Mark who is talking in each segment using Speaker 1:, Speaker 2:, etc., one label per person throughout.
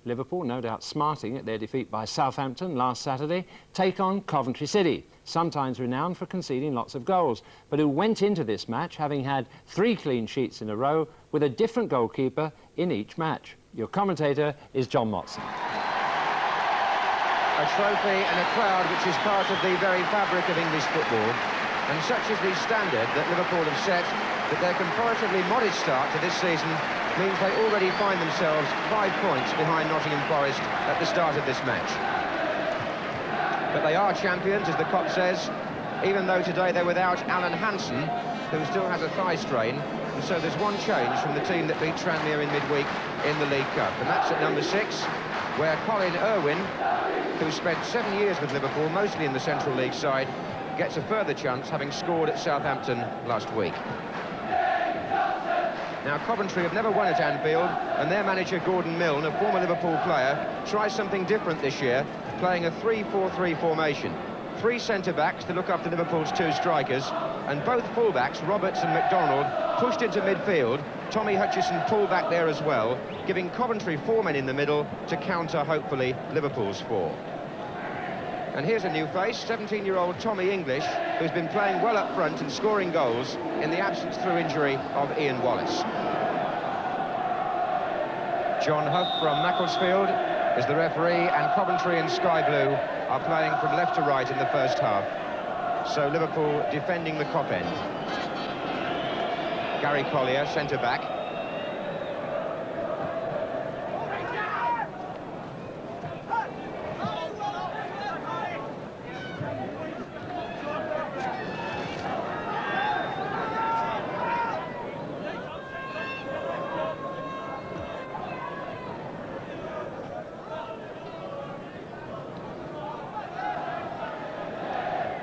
Speaker 1: Liverpool, no doubt smarting at their defeat by Southampton last Saturday, take on Coventry City, sometimes renowned for conceding lots of goals, but who went into this match having had 3 clean sheets in a row with a different goalkeeper in each match. Your commentator is John Motson.
Speaker 2: A trophy and a crowd which is part of the very fabric of English football, and such is the standard that Liverpool have set that their comparatively modest start to this season means they already find themselves 5 points behind Nottingham Forest at the start of this match. But they are champions, as the Kop says, even though today they're without Alan Hansen, who still has a thigh strain, and so there's one change from the team that beat Tranmere in midweek in the League Cup, and that's at number 6, where Colin Irwin, who spent 7 years with Liverpool, mostly in the Central League side, gets a further chance, having scored at Southampton last week. Now, Coventry have never won at Anfield, and their manager, Gordon Milne, a former Liverpool player, tries something different this year, playing a 3-4-3 formation. 3 centre-backs to look after Liverpool's 2 strikers, and both full-backs, Roberts and McDonald, pushed into midfield. Tommy Hutchison pulled back there as well, giving Coventry 4 men in the middle to counter, hopefully, Liverpool's 4. And here's a new face, 17-year-old Tommy English, who's been playing well up front and scoring goals in the absence through injury of Ian Wallace. John Huff from Macclesfield is the referee, and Coventry and Sky Blue are playing from left to right in the first half. So Liverpool defending the Kop end. Gary Collier, centre-back.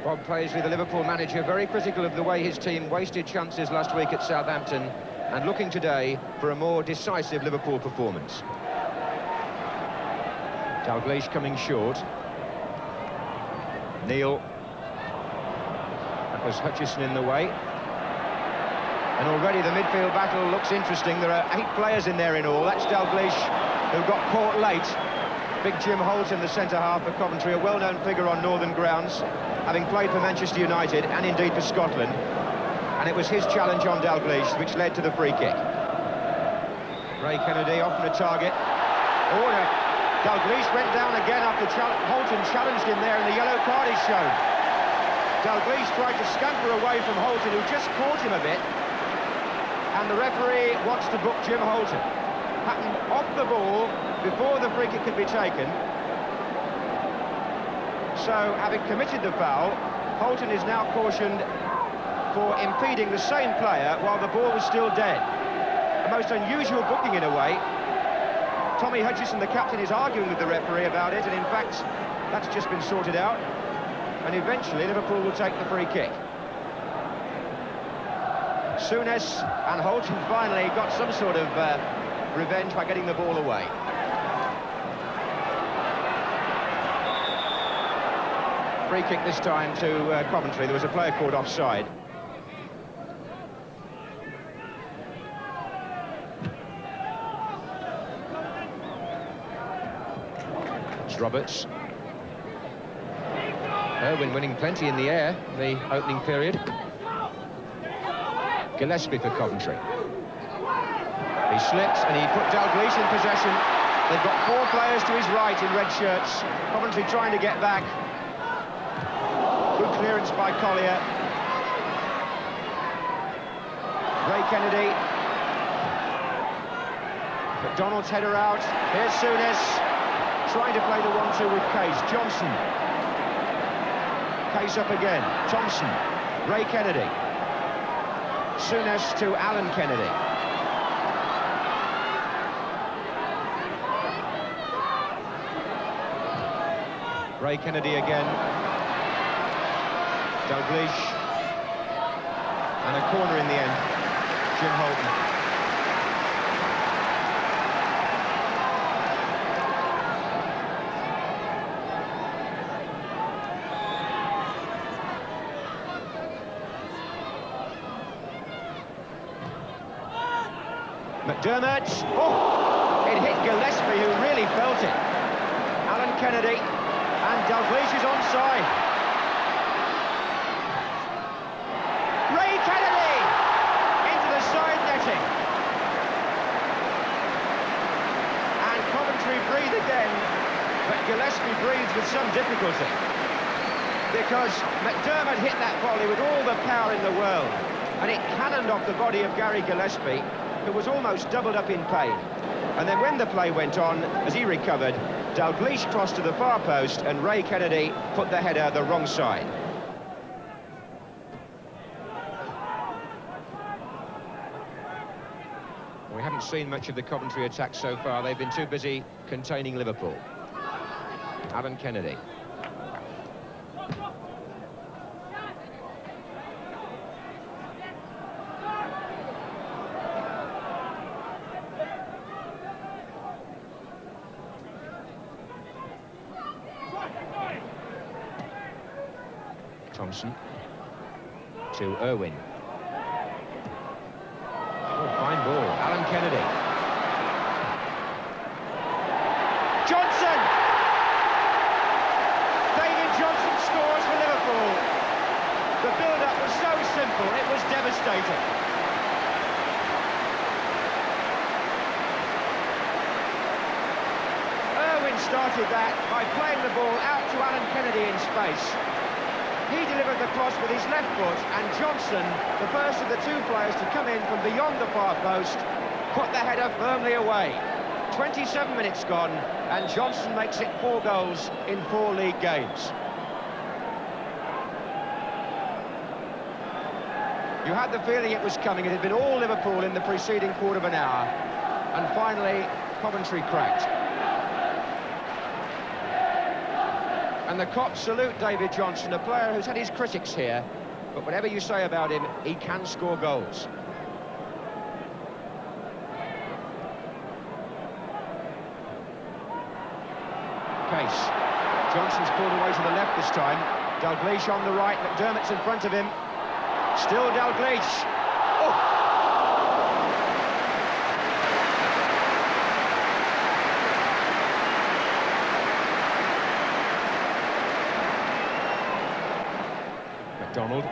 Speaker 2: Bob Paisley, the Liverpool manager, very critical of the way his team wasted chances last week at Southampton, and looking today for a more decisive Liverpool performance. Dalglish coming short. Neil. That was Hutchison in the way. And already the midfield battle looks interesting. There are 8 players in there in all. That's Dalglish, who got caught late. Big Jim Holt in the centre-half for Coventry, a well-known figure on northern grounds, having played for Manchester United and indeed for Scotland. And it was his challenge on Dalglish which led to the free kick. Ray Kennedy often a target. Oh, no. Dalglish went down again after Holton challenged him there, and the yellow card is shown. Dalglish tried to scamper away from Holton, who just caught him a bit. And the referee wants to book Jim Holton. Happened off the ball before the free kick could be taken. So, having committed the foul, Holton is now cautioned for impeding the same player while the ball was still dead. A most unusual booking in a way. Tommy Hutchison, the captain, is arguing with the referee about it, and in fact, that's just been sorted out. And eventually, Liverpool will take the free kick. Souness and Holton finally got some sort of revenge by getting the ball away. Free kick this time to Coventry. There was a player called offside. It's Roberts. Irwin winning plenty in the air, the opening period. Gillespie for Coventry. He slipped and he put Dalglish in possession. They've got 4 players to his right in red shirts. Coventry trying to get back. Good clearance by Collier. Ray Kennedy. McDonald's header out. Here's Souness. Trying to play the 1-2 with Case. Johnson. Case up again. Thompson. Ray Kennedy. Souness to Alan Kennedy. Ray Kennedy again. Dalglish. And a corner in the end. Jim Holton. McDermott. Oh! It It hit Gillespie, who really felt it. Alan Kennedy, and Dalglish is onside. Ray Kennedy into the side netting. And Coventry breathe again, but Gillespie breathes with some difficulty, because McDermott hit that volley with all the power in the world, and it cannoned off the body of Gary Gillespie, who was almost doubled up in pain. And then when the play went on, as he recovered, Dalglish crossed to the far post, and Ray Kennedy put the header the wrong side. We haven't seen much of the Coventry attack so far. They've been too busy containing Liverpool. Alan Kennedy. Thompson to Irwin. Oh, fine ball. Alan Kennedy. Johnson! David Johnson scores for Liverpool. The build-up was so simple, it was devastating. Irwin started that by playing the ball out to Alan Kennedy in space. He delivered the cross with his left foot, and Johnson, the first of the two players to come in from beyond the far post, put the header firmly away. 27 minutes gone, and Johnson makes it 4 goals in 4 league games. You had the feeling it was coming. It had been all Liverpool in the preceding quarter of an hour, and finally Coventry cracked. And the Cops salute David Johnson, a player who's had his critics here, but whatever you say about him, he can score goals. Case. Johnson's pulled away to the left this time. Dalglish on the right, McDermott's in front of him. Still Dalglish. Oh! McDonald.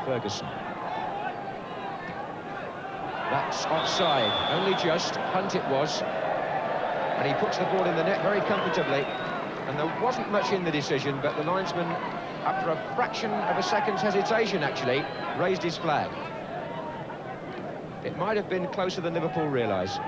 Speaker 2: Ferguson. That's offside, only just. Hunt it was. And he puts the ball in the net very comfortably. And there wasn't much in the decision, but the linesman, after a fraction of a second's hesitation actually, raised his flag. It might have been closer than Liverpool realise.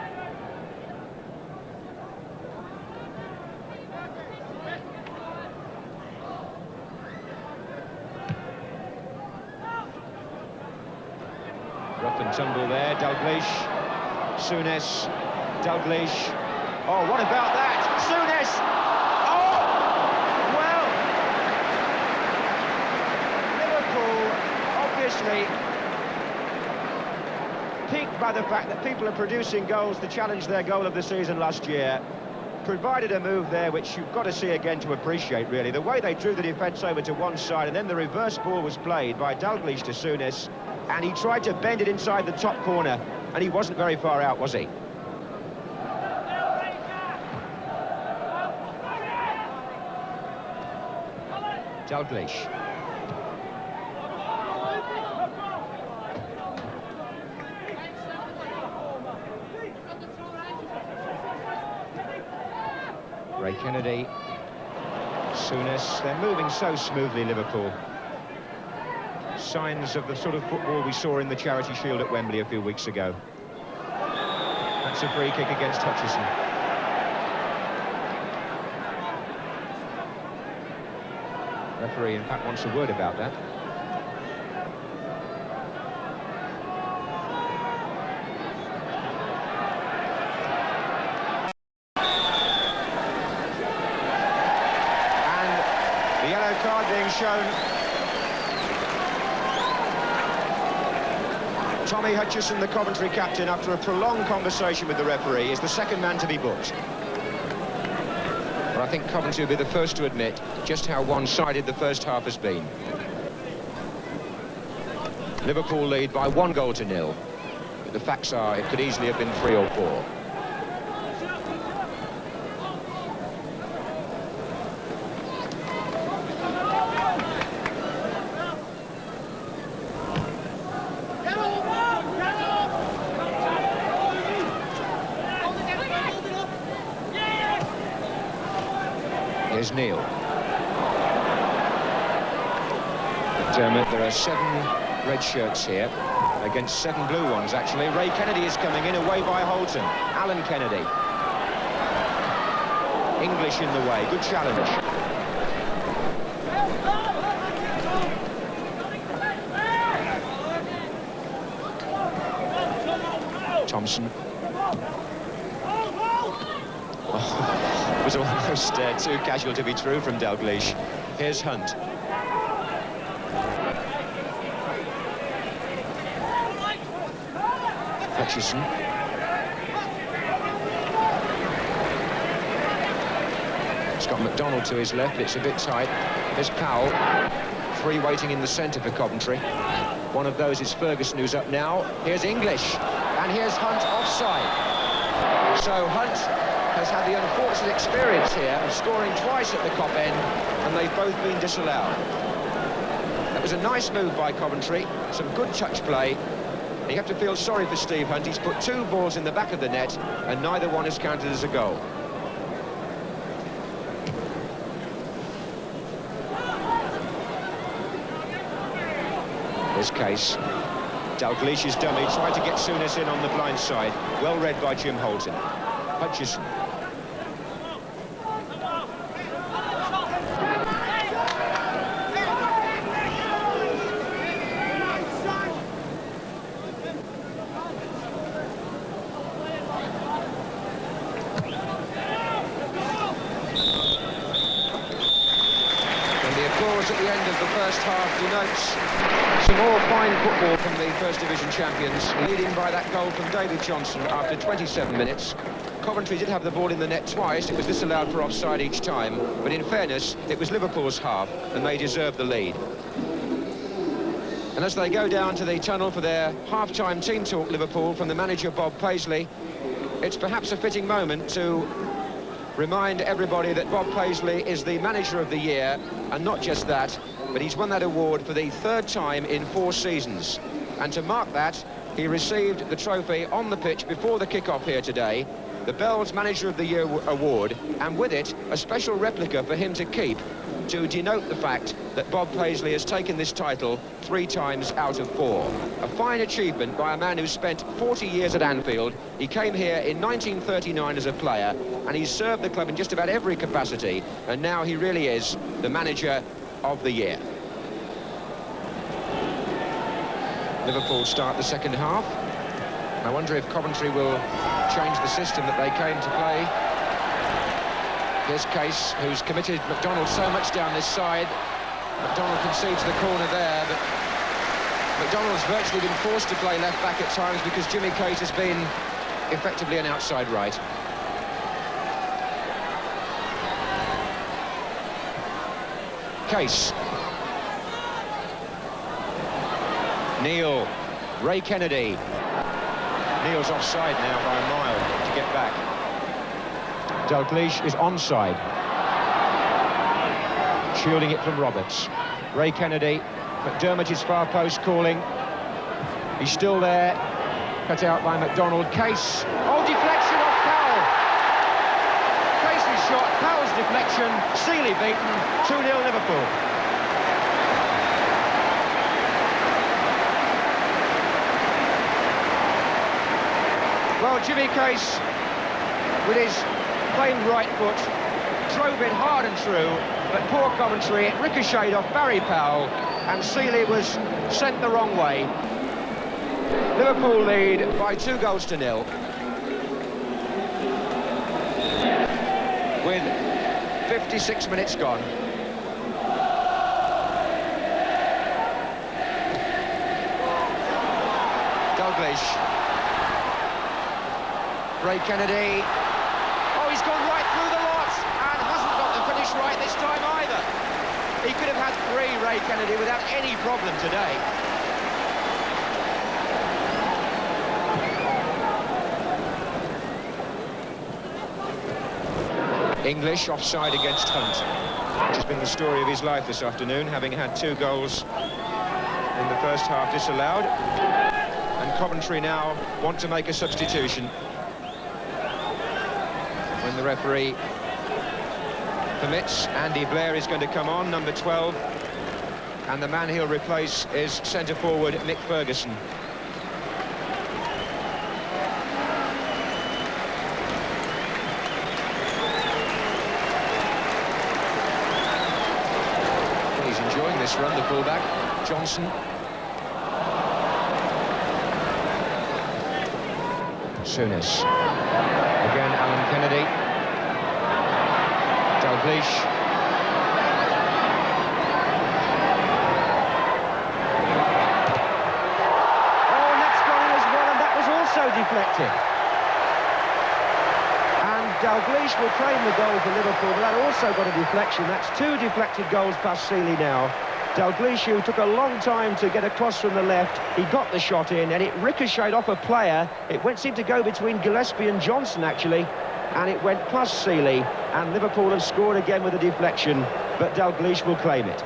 Speaker 2: Rough and tumble there, Dalglish, Souness, Dalglish. Oh, what about that? Souness! Oh! Well, Liverpool, obviously piqued by the fact that people are producing goals to challenge their goal of the season last year, provided a move there which you've got to see again to appreciate, really. The way they drew the defence over to one side, and then the reverse ball was played by Dalglish to Souness, and he tried to bend it inside the top corner, and he wasn't very far out, was he? Dalglish. Ray Kennedy. Souness. They're moving so smoothly, Liverpool. Signs of the sort of football we saw in the Charity Shield at Wembley a few weeks ago. That's a free kick against Hutchison. Referee, in fact, wants a word about that. And the yellow card being shown. Tommy Hutchison, the Coventry captain, after a prolonged conversation with the referee, is the second man to be booked. But I think Coventry will be the first to admit just how one-sided the first half has been. Liverpool lead by 1-0. the facts are it could easily have been 3 or 4. Here's Neil. There are 7 red shirts here against 7 blue ones, actually. Ray Kennedy is coming in, away by Holton. Alan Kennedy. English in the way. Good challenge. Thompson. Oh, it was almost too casual to be true from Dalglish. Here's Hunt. Hutchison. It's got McDonald to his left, it's a bit tight. There's Powell. 3 waiting in the centre for Coventry. One of those is Ferguson, who's up now. Here's English, and here's Hunt offside. So Hunt has had the unfortunate experience here of scoring twice at the Kop end, and they've both been disallowed. That was a nice move by Coventry, some good touch play. You have to feel sorry for Steve Hunt. He's put 2 balls in the back of the net, and neither one is counted as a goal. Here's Case. Dalglish's dummy tried to get Souness in on the blind side. Well read by Jim Holton. Hutchison. At the end of the first half denotes some more fine football from the First Division champions, leading by that goal from David Johnson after 27 minutes. Coventry did have the ball in the net twice. It was disallowed for offside each time, but in fairness, it was Liverpool's half, and they deserved the lead. And as they go down to the tunnel for their half-time team talk, Liverpool, from the manager Bob Paisley, it's perhaps a fitting moment to remind everybody that Bob Paisley is the manager of the year, and not just that, but he's won that award for the 3rd time in 4 seasons. And to mark that, he received the trophy on the pitch before the kick-off here today, the Bell's Manager of the Year award, and with it, a special replica for him to keep, to denote the fact that Bob Paisley has taken this title 3 times out of 4. A fine achievement by a man who spent 40 years at Anfield. He came here in 1939 as a player, and he's served the club in just about every capacity, and now he really is the manager of the year. Liverpool start the second half. I wonder if Coventry will change the system that they came to play. Here's Case, who's committed McDonald so much down this side. McDonald concedes the corner there, but McDonald's virtually been forced to play left back at times because Jimmy Case has been effectively an outside right. Case. Neil. Ray Kennedy. Neil's offside now by a mile to get back. Dalglish is onside. Shielding it from Roberts. Ray Kennedy. McDermott is far post calling. He's still there. Cut out by McDonald. Case. Oh, deflection off Powell. Case's shot. Powell's deflection. Seeley beaten. 2-0 Liverpool. Well, Jimmy Case, with his famed right foot, drove it hard and true, but poor Coventry, it ricocheted off Barry Powell, and Seeley was sent the wrong way. Liverpool lead by 2-0. With 56 minutes gone. Dalglish. Ray Kennedy. Oh, he's gone right through the lot and hasn't got the finish right this time either. He could have had 3, Ray Kennedy, without any problem today. English offside against Hunt. Which has been the story of his life this afternoon, having had 2 goals in the first half disallowed. And Coventry now want to make a substitution. When the referee permits, Andy Blair is going to come on, number 12. And the man he'll replace is centre-forward Mick Ferguson. He's enjoying this run, the fullback, Johnson. Souness. Again, Alan Kennedy. Dalglish.
Speaker 3: Deflected. And Dalglish will claim the goal for Liverpool, but that also got a deflection. That's 2 deflected goals past Seeley now. Dalglish, who took a long time to get across from the left, he got the shot in, and it ricocheted off a player. It seemed to go between Gillespie and Johnson, actually, and it went past Seeley, and Liverpool have scored again with a deflection, but Dalglish will claim it.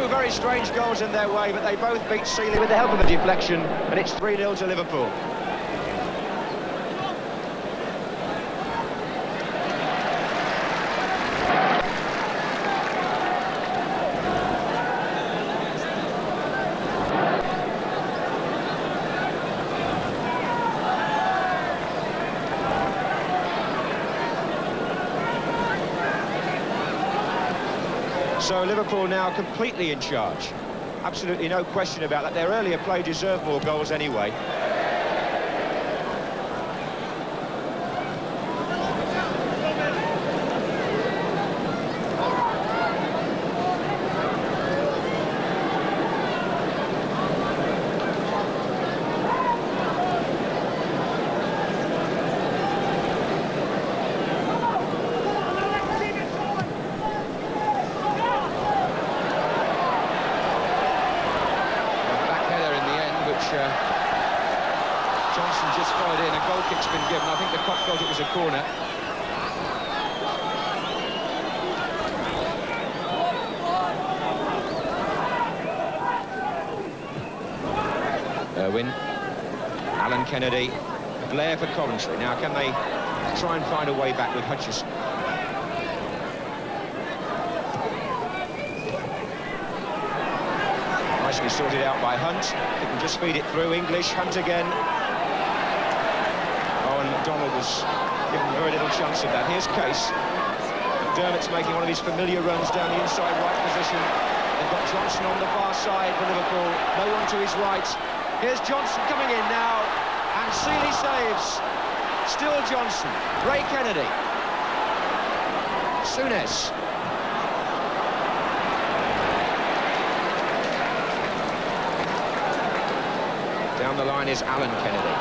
Speaker 3: Very strange goals in their way, but they both beat Seeley with the help of a deflection, and it's 3-0 to Liverpool. So Liverpool now completely in charge. Absolutely no question about that. Their earlier play deserved more goals anyway.
Speaker 2: Johnson just followed in, a goal kick's been given. I think the cop felt it was a corner. Irwin, Alan Kennedy, Blair for Coventry. Now can they try and find a way back with Hutchison? Nicely sorted out by Hunt. He can just feed it through. English, Hunt again. Oh, and McDonald was given very little chance of that. Here's Case. McDermott's making one of his familiar runs down the inside right position. They've got Johnson on the far side for Liverpool. No one to his right. Here's Johnson coming in now. And Seeley saves. Still Johnson. Ray Kennedy. Souness. Down the line is Alan Kennedy.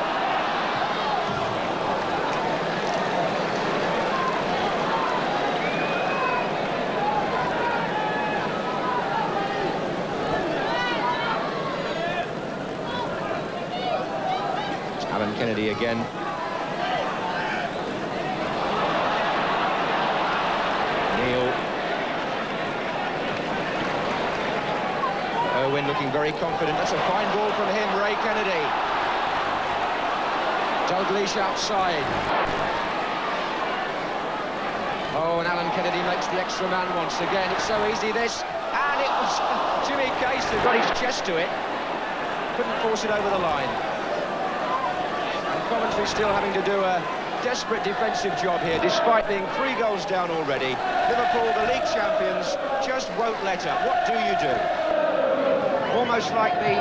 Speaker 2: It's Alan Kennedy again. Neil. Irwin looking very confident. That's a fine ball from him, Ray Kennedy. Dalglish outside. Oh, and Alan Kennedy makes the extra man once again. It's so easy, this. And it was Jimmy Case who got his chest to it. Couldn't force it over the line. And Coventry still having to do a desperate defensive job here, despite being 3 goals down already. Liverpool, the league champions, just won't let up. What do you do? Almost like the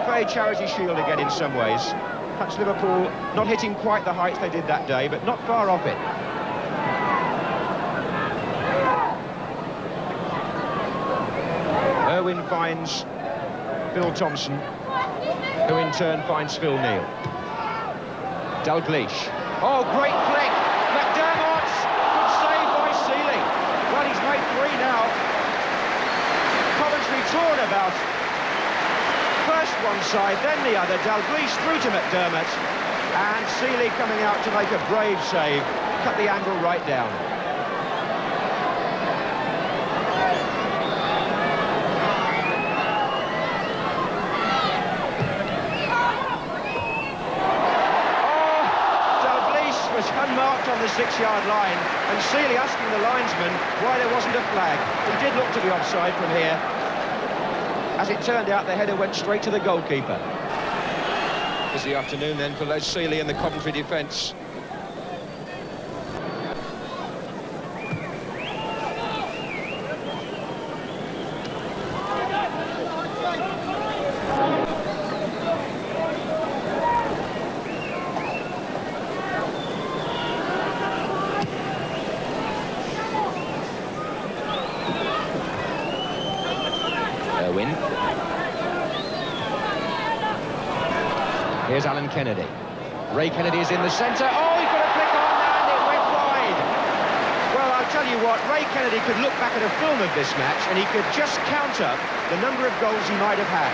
Speaker 2: FA Charity Shield again in some ways. Perhaps Liverpool not hitting quite the heights they did that day, but not far off it. Irwin finds Phil Thompson, who in turn finds Phil Neal. Dalglish. Oh, great flick! McDermott! Good save by Seeley.
Speaker 3: one side, then the other. Dalglish through to McDermott. And Seeley coming out to make a brave save. Cut the angle right down. Unmarked on the 6-yard line, and Seeley asking the linesman why there wasn't a flag. He did look to be offside from here. As it turned out, the header went straight to the goalkeeper. Busy afternoon then for Les Seeley and the Coventry defence. Here's Alan Kennedy. Ray Kennedy is in the centre. Oh, he's got a flick on and it went wide. Well, I'll tell you what, Ray Kennedy could look back at a film of this match and he could just count up the number of goals he might have had.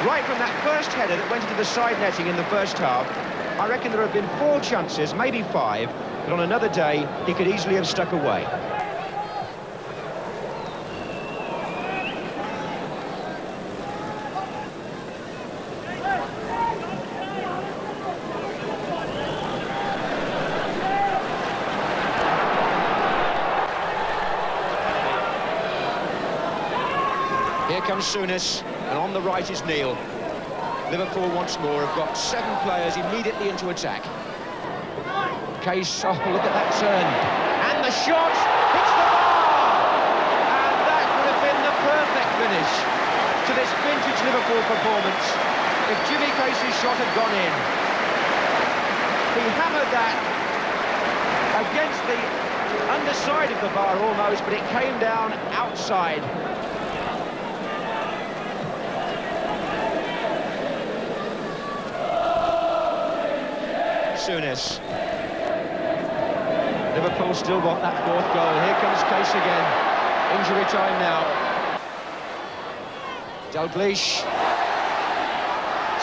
Speaker 3: Right from that first header that went into the side netting in the first half, I reckon there have been 4 chances, maybe 5, but on another day, he could easily have stuck away. Here comes Souness, and on the right is Neil. Liverpool once more have got 7 players immediately into attack. Case, oh, look at that turn. And the shot hits the bar! And that would have been the perfect finish to this vintage Liverpool performance if Jimmy Case's shot had gone in. He hammered that against the underside of the bar almost, but it came down outside. Souness. Liverpool still want that 4th goal. Here comes Case again. Injury time now. Dalglish.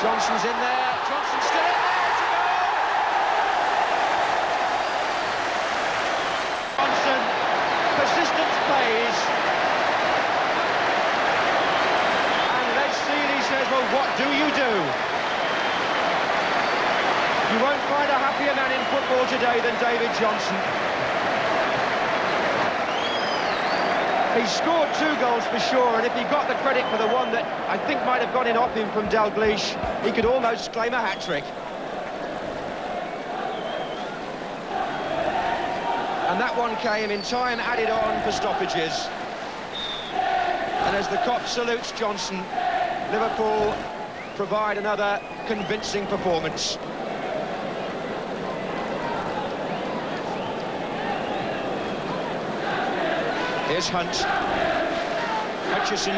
Speaker 3: Johnson's in there. Johnson's still in there. It's a goal! Johnson. Persistence pays. And Les Seeley says, well, what do you do? You won't find a happier man in football today than David Johnson. He scored 2 goals for sure, and if he got the credit for the one that I think might have gone in off him from Dalglish, he could almost claim a hat-trick. And that one came in time added on for stoppages. And as the Kop salutes Johnson, Liverpool provide another convincing performance. Here's Hunt. Hutchison.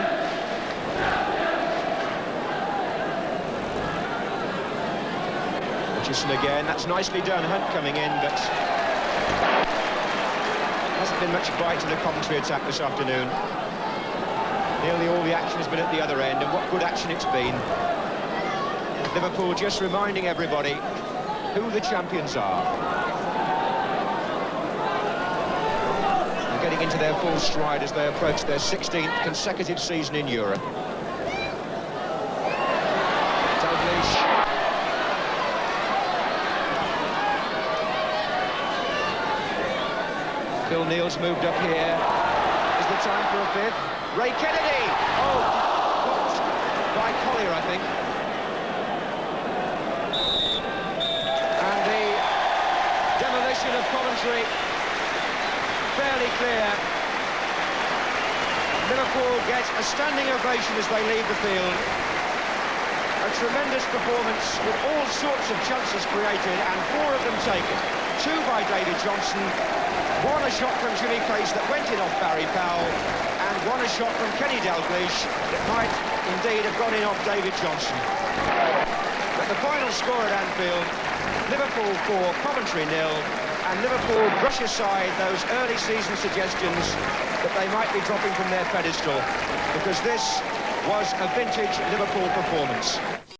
Speaker 3: Hutchison again. That's nicely done. Hunt coming in, but hasn't been much bite to the Coventry attack this afternoon. Nearly all the action has been at the other end, and what good action it's been. Liverpool just reminding everybody who the champions are. Getting into their full stride as they approach their 16th consecutive season in Europe. Dalglish. Phil Neal's moved up here. Is the time for a 5th? Ray Kennedy! Oh, blocked by Collier, I think. And the demolition of Coventry fairly clear. Liverpool get a standing ovation as they leave the field. A tremendous performance with all sorts of chances created and 4 of them taken. 2 by David Johnson, 1 a shot from Jimmy Case that went in off Barry Powell, and 1 a shot from Kenny Dalglish that might indeed have gone in off David Johnson. But the final score at Anfield, Liverpool 4, Coventry 0. And Liverpool brush aside those early season suggestions that they might be dropping from their pedestal, because this
Speaker 2: was a vintage Liverpool performance.